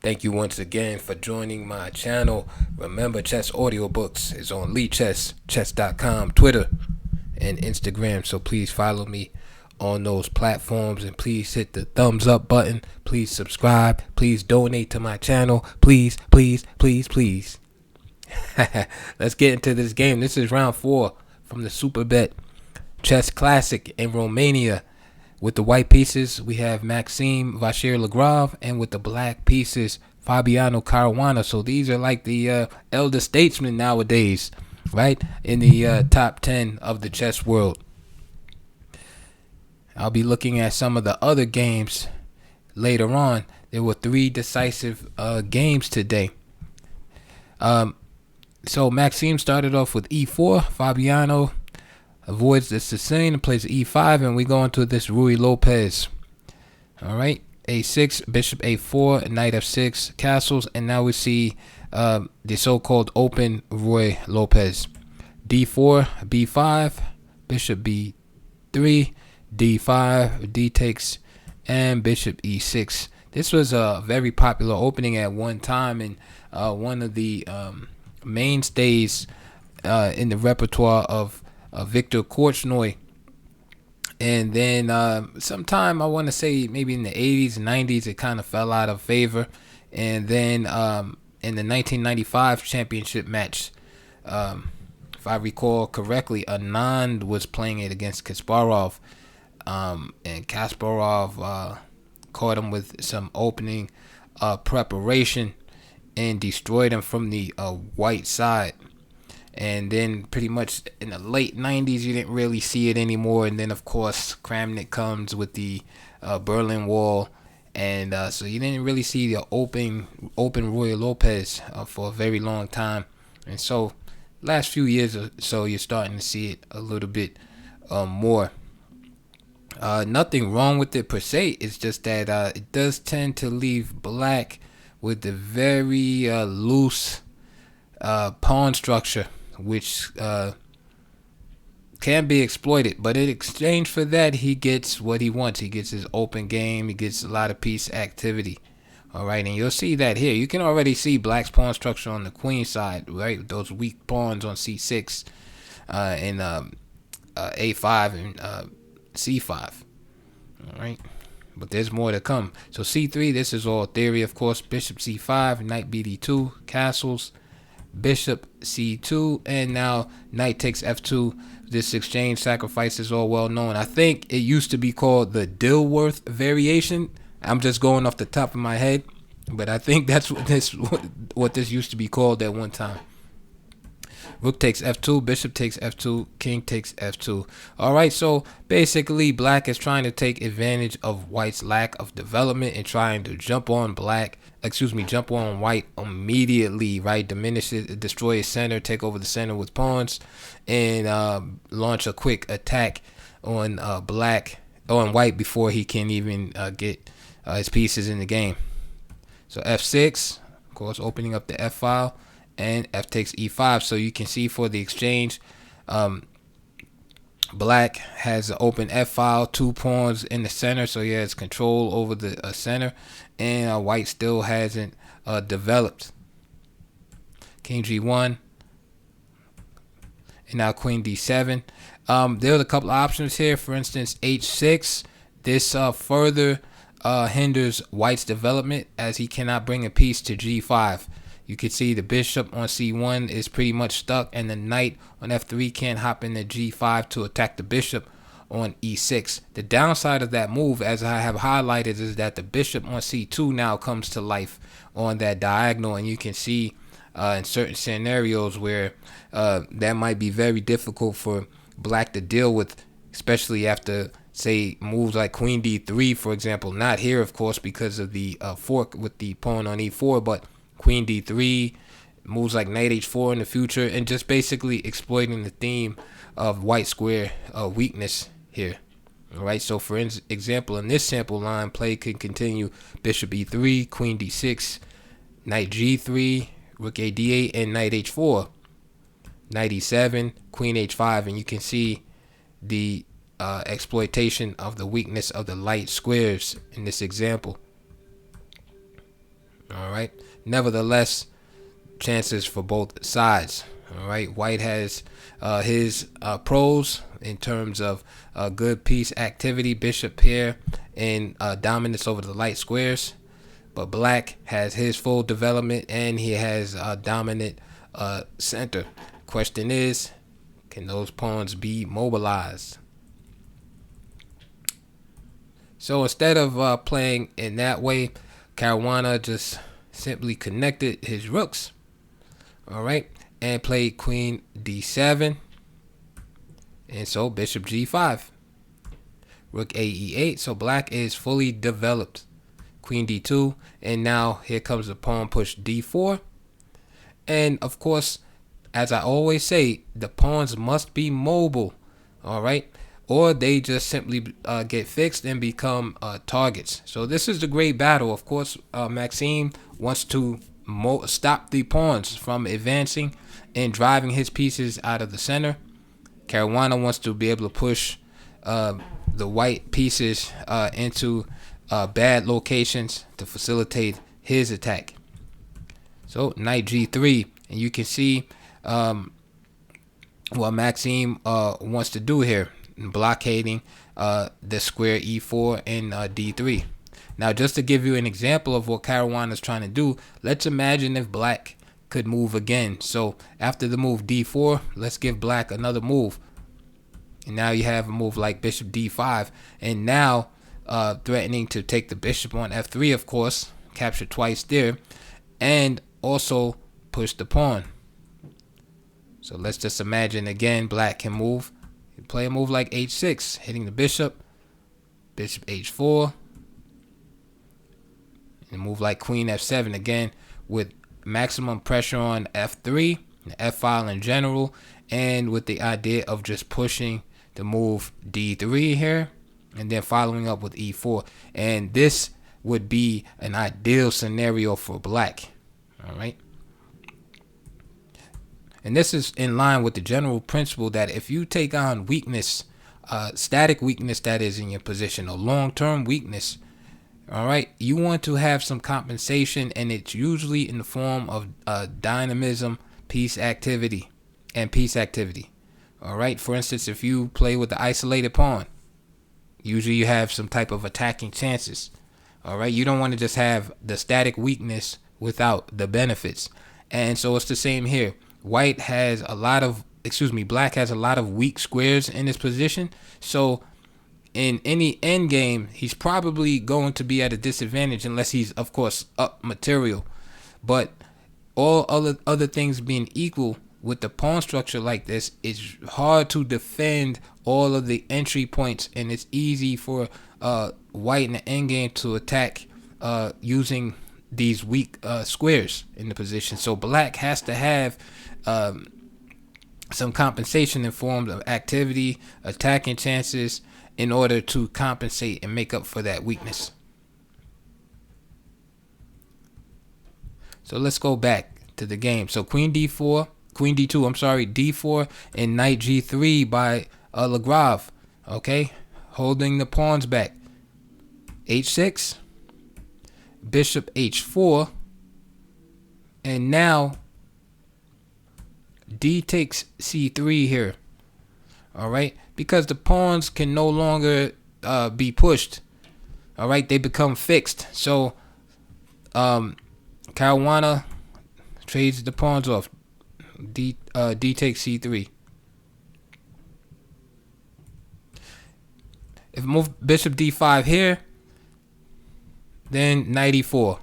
Thank you once again for joining my channel. Remember, chess audiobooks is on chess.com, Twitter, and Instagram. So please follow me on those platforms, and please hit the thumbs up button. Please subscribe. Please donate to my channel. Please, please, please, please. Let's get into this game. This is round 4 from the Superbet Chess Classic in Romania. With the white pieces, we have Maxime Vachier-Lagrave, and with the black pieces, Fabiano Caruana. So these are like the elder statesmen nowadays, right? In the top 10 of the chess world. I'll be looking at some of the other games later on. There were 3 decisive games today. So Maxime started off with e4. Fabiano avoids the Sicilian and plays e5, and we go into this Ruy Lopez. All right, a6, bishop a4, knight f6, castles, and now we see the so-called open Ruy Lopez. d4, b5, bishop b3, d5, d takes, and bishop e6. This was a very popular opening at one time, and one of the mainstays in the repertoire of Victor Korchnoi. And then sometime, I want to say maybe in the 80s and 90s, it kind of fell out of favor. And then in the 1995 championship match, if I recall correctly, Anand was playing it against Kasparov, and Kasparov caught him with some opening preparation and destroyed him from the white side. And then pretty much in the late 90s, you didn't really see it anymore. And then, of course, Kramnik comes with the Berlin Wall. And so you didn't really see the open Ruy Lopez for a very long time. And so last few years or so, you're starting to see it a little bit more. Nothing wrong with it per se. It's just that it does tend to leave black with the very loose pawn structure, which can be exploited. But in exchange for that, he gets what he wants. He gets his open game. He gets a lot of piece activity. All right, and you'll see that here. You can already see black's pawn structure on the queen side, right? Those weak pawns on c6 and a5 and c5. All right, but there's more to come. So c3, this is all theory, of course. Bishop c5, knight bd2, castles, bishop c2, and now knight takes f2. This exchange sacrifice is all well known. I think it used to be called the Dilworth variation. I'm just going off the top of my head, but I think that's what this used to be called at one time. Rook takes f2, bishop takes f2, king takes f2. All right, so basically black is trying to take advantage of white's lack of development and trying to jump on white immediately, right? Diminish it, destroy his center, take over the center with pawns, and launch a quick attack on white before he can even get his pieces in the game. So f6, of course, opening up the f file, and f takes e5. So you can see for the exchange, black has an open f file, 2 pawns in the center, so he has control over the center, and white still hasn't developed. King g1, and now queen d7. There's a couple of options here. For instance, h6. This further hinders white's development, as he cannot bring a piece to g5. You can see the bishop on c1 is pretty much stuck, and the knight on f3 can't hop into g5 to attack the bishop on e6. The downside of that move, as I have highlighted, is that the bishop on c2 now comes to life on that diagonal, and you can see in certain scenarios where that might be very difficult for black to deal with, especially after, say, moves like queen d3, for example. Not here, of course, because of the fork with the pawn on e4, but queen d3, moves like knight h4 in the future, and just basically exploiting the theme of white square weakness here. All right, so for example, in this sample line, play can continue bishop e3, queen d6, knight g3, rook a d8, and knight h4, knight e7, queen h5, and you can see the exploitation of the weakness of the light squares in this example. All right. right. Nevertheless, chances for both sides. All right. White has his pros in terms of good piece activity, bishop here, and dominance over the light squares. But black has his full development, and he has a dominant center. Question is, can those pawns be mobilized? So instead of playing in that way, Caruana just simply connected his rooks, all right, and played queen d7, and so bishop g5, rook a e8. So black is fully developed. Queen d2, and now here comes the pawn push d4. And of course, as I always say, the pawns must be mobile, all right, or they just simply get fixed and become targets. So this is the great battle. Of course, Maxime wants to stop the pawns from advancing and driving his pieces out of the center. Caruana wants to be able to push the white pieces into bad locations to facilitate his attack. So knight g3, and you can see what Maxime wants to do here, blockading the square e4 and d3. Now, just to give you an example of what Caruana is trying to do, let's imagine if black could move again. So after the move d4, let's give black another move, and now you have a move like bishop d5, and now threatening to take the bishop on f3, of course, capture twice there, and also push the pawn. So let's just imagine again, black can move, play a move like h6, hitting the bishop, bishop h4, and move like queen f7 again, with maximum pressure on f3, the f file in general, and with the idea of just pushing the move d3 here, and then following up with e4. And this would be an ideal scenario for black, all right. And this is in line with the general principle that if you take on weakness, static weakness that is in your position, or long-term weakness, all right, you want to have some compensation, and it's usually in the form of dynamism, piece activity, and piece activity. All right, for instance, if you play with the isolated pawn, usually you have some type of attacking chances. All right, you don't want to just have the static weakness without the benefits. And so it's the same here. Black has a lot of weak squares in his position. So in any end game, he's probably going to be at a disadvantage unless he's, of course, up material. But all other things being equal, with the pawn structure like this, it's hard to defend all of the entry points, and it's easy for white in the endgame to attack using these weak squares in the position. So black has to have some compensation in form of activity, attacking chances, in order to compensate and make up for that weakness. So let's go back to the game. So queen d2, d4, and knight g3 by Lagrave. Okay, holding the pawns back. h6, bishop h4, and now d takes c3 here. All right, because the pawns can no longer be pushed. All right, they become fixed. So Caruana trades the pawns off. D takes c3. If move bishop d5 here, then knight e4.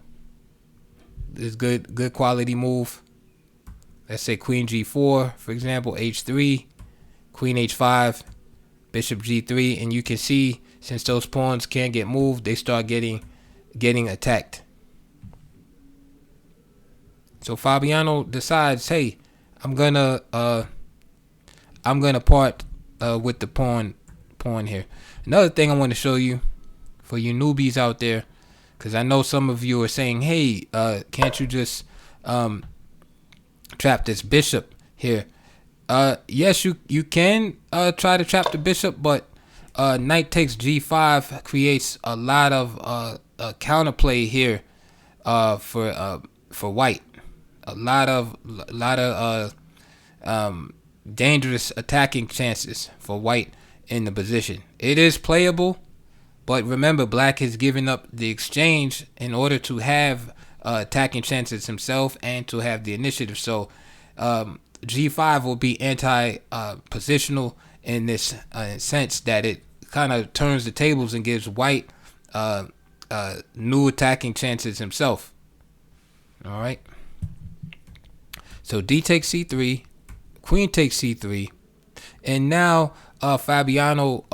This is good quality move. Let's say queen g4, for example, h3, queen h5, bishop g3, and you can see since those pawns can't get moved, they start getting attacked. So Fabiano decides, hey, I'm gonna part with the pawn here. Another thing I want to show you for you newbies out there, because I know some of you are saying, hey, can't you just trap this bishop here? Yes, you can try to trap the bishop, but knight takes g5 creates a lot of counterplay here for white. A lot of dangerous attacking chances for white in the position. It is playable, but remember, black has given up the exchange in order to have attacking chances himself and to have the initiative. So G5 will be anti-positional in this sense that it kind of turns the tables and gives white new attacking chances himself. All right. So D takes C3, Queen takes C3, and now Fabiano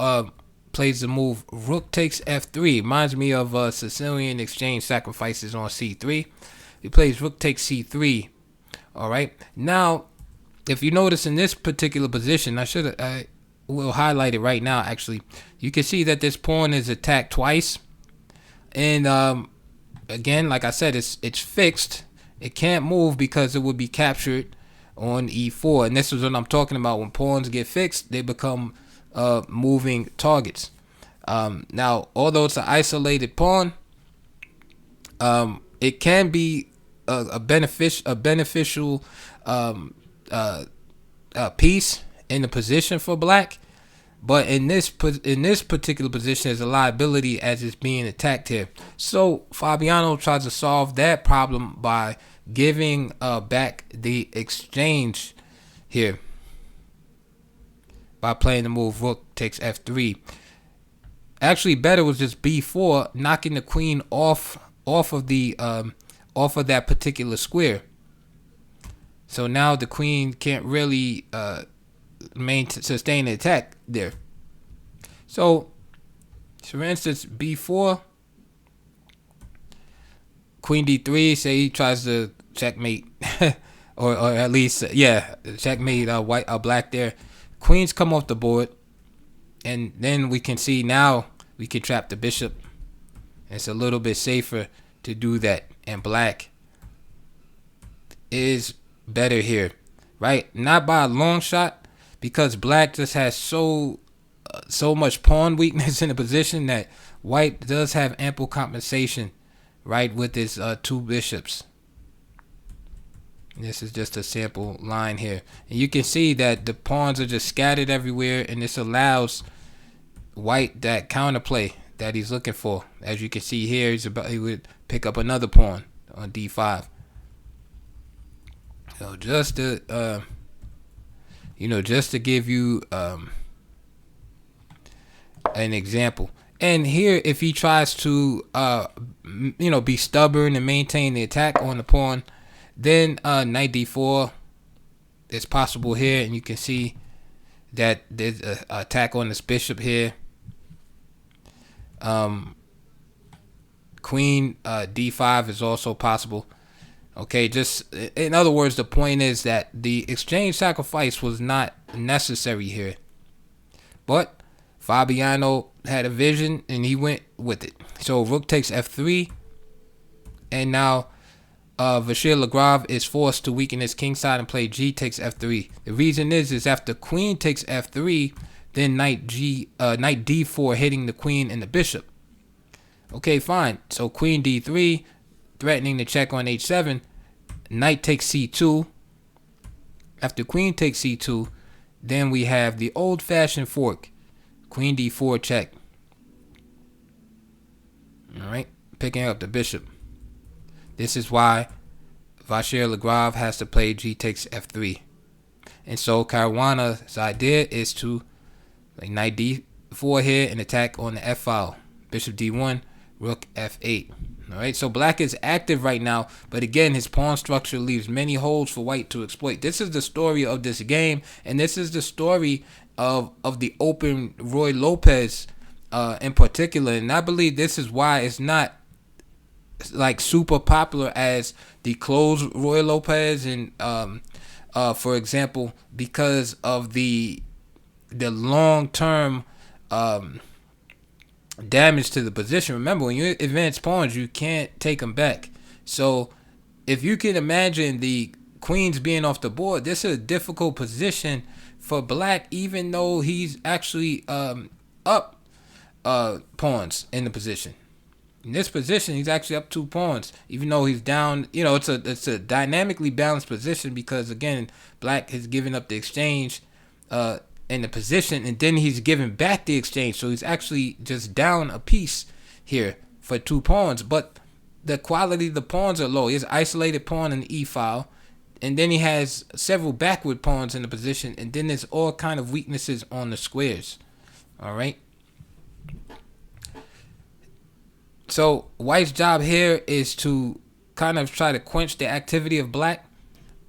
plays the move Rook takes F3. Reminds me of Sicilian exchange sacrifices on C3. He plays Rook takes C3. All right. Now, if you notice in this particular position, I will highlight it right now. Actually, you can see that this pawn is attacked twice, and again, like I said, it's fixed. It can't move because it would be captured on E4, and this is what I'm talking about. When pawns get fixed, they become moving targets. Now, although it's an isolated pawn, it can be a beneficial piece in the position for black. But in this particular position, there's a liability as it's being attacked here. So Fabiano tries to solve that problem by giving back the exchange here by playing the move Rook takes F3. Actually, better was just B4, knocking the queen off of that particular square. So now the queen can't really sustain the attack there. So for instance, B4, Queen D3. Say he tries to checkmate, or at least checkmate black there. Queens come off the board, and then we can see now we can trap the bishop. It's a little bit safer to do that, and black is better here, right? Not by a long shot, because black just has so much pawn weakness in the position that white does have ample compensation, right, with his two bishops. This is just a sample line here, and you can see that the pawns are just scattered everywhere, and this allows white that counterplay that he's looking for. As you can see here, he would pick up another pawn on D5. So just to just to give you an example. And here, if he tries to be stubborn and maintain the attack on the pawn, then knight D4 is possible here, and you can see that there's an attack on this bishop here. Queen D5 is also possible. Okay, just in other words, the point is that the exchange sacrifice was not necessary here, but Fabiano had a vision and he went with it. So Rook takes F3, and now Vachier-Lagrave is forced to weaken his king side and play G takes F3. The reason is after Queen takes F3, then knight D4 hitting the queen and the bishop. Okay, fine. So Queen D3, threatening to check on H7. Knight takes C2. After Queen takes C2, then we have the old-fashioned fork. Queen D4 check. Alright, picking up the bishop. This is why Vachier-Lagrave has to play G takes F3. And so Caruana's idea is to play knight D4 here and attack on the F file. Bishop D1, Rook F8. Alright, so black is active right now, but again, his pawn structure leaves many holes for white to exploit. This is the story of this game, and this is the story of the open Ruy Lopez in particular. And I believe this is why it's not like super popular as the closed Ruy Lopez, and for example, because of the long-term damage to the position. Remember, when you advance pawns, you can't take them back. So if you can imagine the queens being off the board, this is a difficult position for black, even though he's actually up pawns in the position. In this position, he's actually up 2 pawns, even though he's down. It's a dynamically balanced position because again, black has given up the exchange, in the position, and then he's giving back the exchange. So he's actually just down a piece here for 2 pawns, but the quality of the pawns are low. He has isolated pawn in the e file, and then he has several backward pawns in the position, and then there's all kind of weaknesses on the squares. All right. So white's job here is to kind of try to quench the activity of black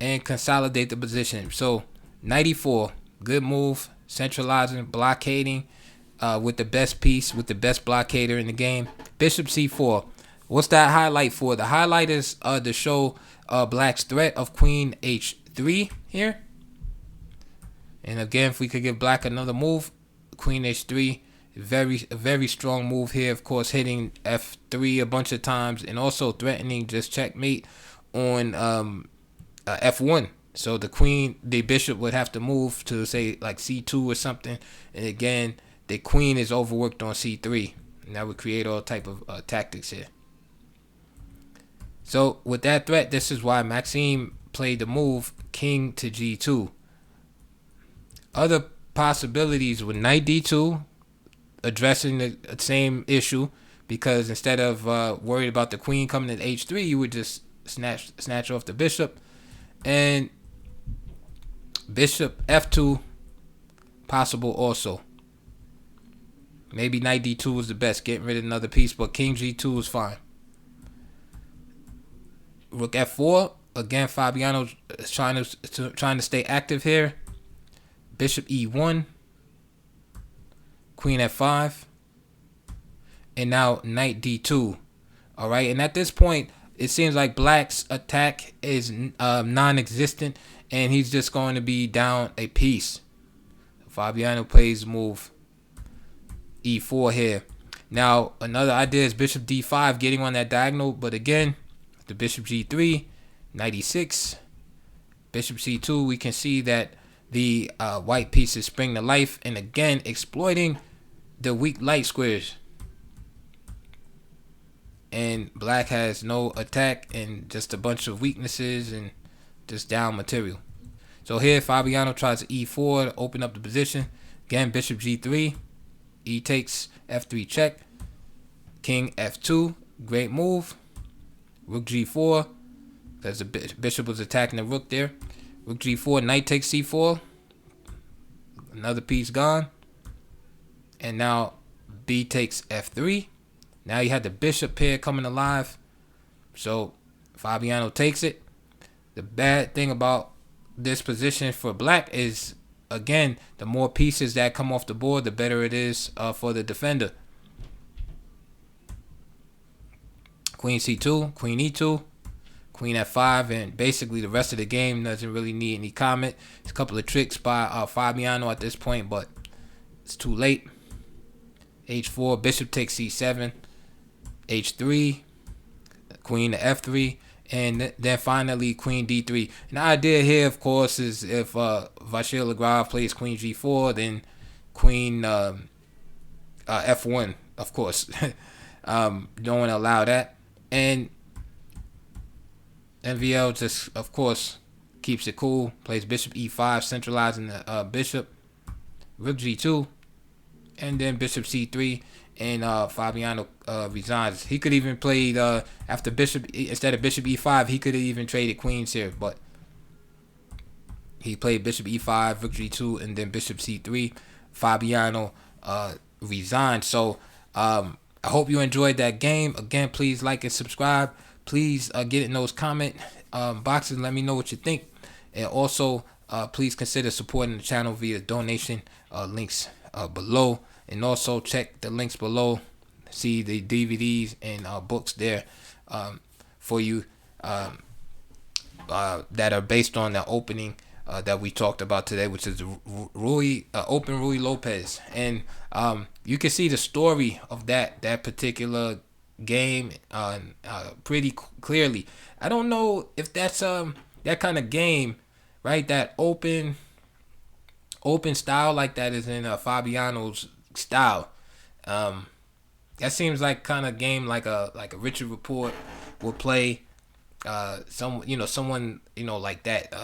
and consolidate the position. So knight e4, good move, centralizing, blockading with the best piece, with the best blockader in the game. Bishop c4. What's that highlight for? The highlight is to show black's threat of queen h3 here. And again, if we could give black another move, queen h3, very strong move here. Of course, hitting f3 a bunch of times and also threatening just checkmate on f1. So the bishop would have to move to say like c2 or something. And again, the queen is overworked on c3. And that would create all type of tactics here. So with that threat, this is why Maxime played the move king to g2. Other possibilities with knight d2, addressing the same issue, because instead of worried about the queen coming to h3, you would just snatch off the bishop. And bishop f2 possible also. Maybe knight d2 was the best, getting rid of another piece, but king g2 is fine. Rook f4. Again, Fabiano is trying to stay active here. Bishop e1. Queen f5. And now knight d2. All right, and at this point, it seems like black's attack is non-existent, and he's just going to be down a piece. Fabiano plays move e4 here. Now, another idea is bishop d5, getting on that diagonal, but again, the bishop g3, knight e6, bishop c2, we can see that the white pieces spring to life, and again, exploiting the weak light squares. And black has no attack and just a bunch of weaknesses and just down material. So here Fabiano tries e4 to open up the position. Again, bishop g3, e takes f3 check, king f2, great move. Rook g4, because the bishop was attacking the rook there. Rook g4, knight takes c4, another piece gone. And now b takes f3. Now you had the bishop pair coming alive. So Fabiano takes it. The bad thing about this position for black is, again, the more pieces that come off the board, the better it is for the defender. Queen c2, queen e2, queen f5, and basically the rest of the game doesn't really need any comment. It's a couple of tricks by Fabiano at this point, but it's too late. h4, bishop takes c7, h3, queen to f3, and then finally queen d3. And the idea here, of course, is if Vachel Lagrave plays queen g4, then queen f1, of course. Don't want to allow that. And MVL just, of course, keeps it cool. Plays bishop e5, centralizing the bishop. Rook g2, and then bishop c3. And Fabiano resigns. He could even play after bishop, instead of bishop e5, he could have even traded queens here, but he played bishop e5, rook g2, and then bishop c3. Fabiano resigned. So I hope you enjoyed that game. Again, please like and subscribe. Please get in those comment boxes and let me know what you think. And also, please consider supporting the channel via donation links below. And also check the links below. See the DVDs and books there for you that are based on the opening that we talked about today, which is Open Rui Lopez. And you can see the story of that particular game pretty clearly. I don't know if that's that kind of game, right? That open style like that is in Fabiano's style. That seems like kind of game like a Richard Report would play. Someone like that.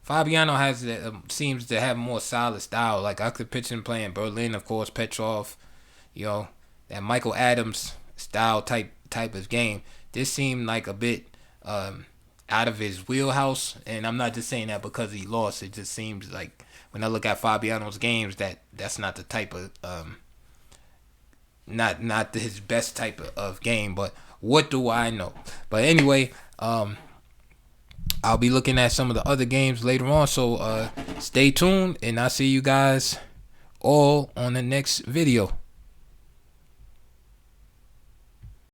Fabiano has seems to have more solid style. Like I could picture him playing Berlin, of course, Petrov. That Michael Adams style type of game. This seemed like a bit out of his wheelhouse, and I'm not just saying that because he lost. It just seems like when I look at Fabiano's games, that's not the type of not his best type of game. But what do I know? But anyway, I'll be looking at some of the other games later on. So stay tuned, and I'll see you guys all on the next video.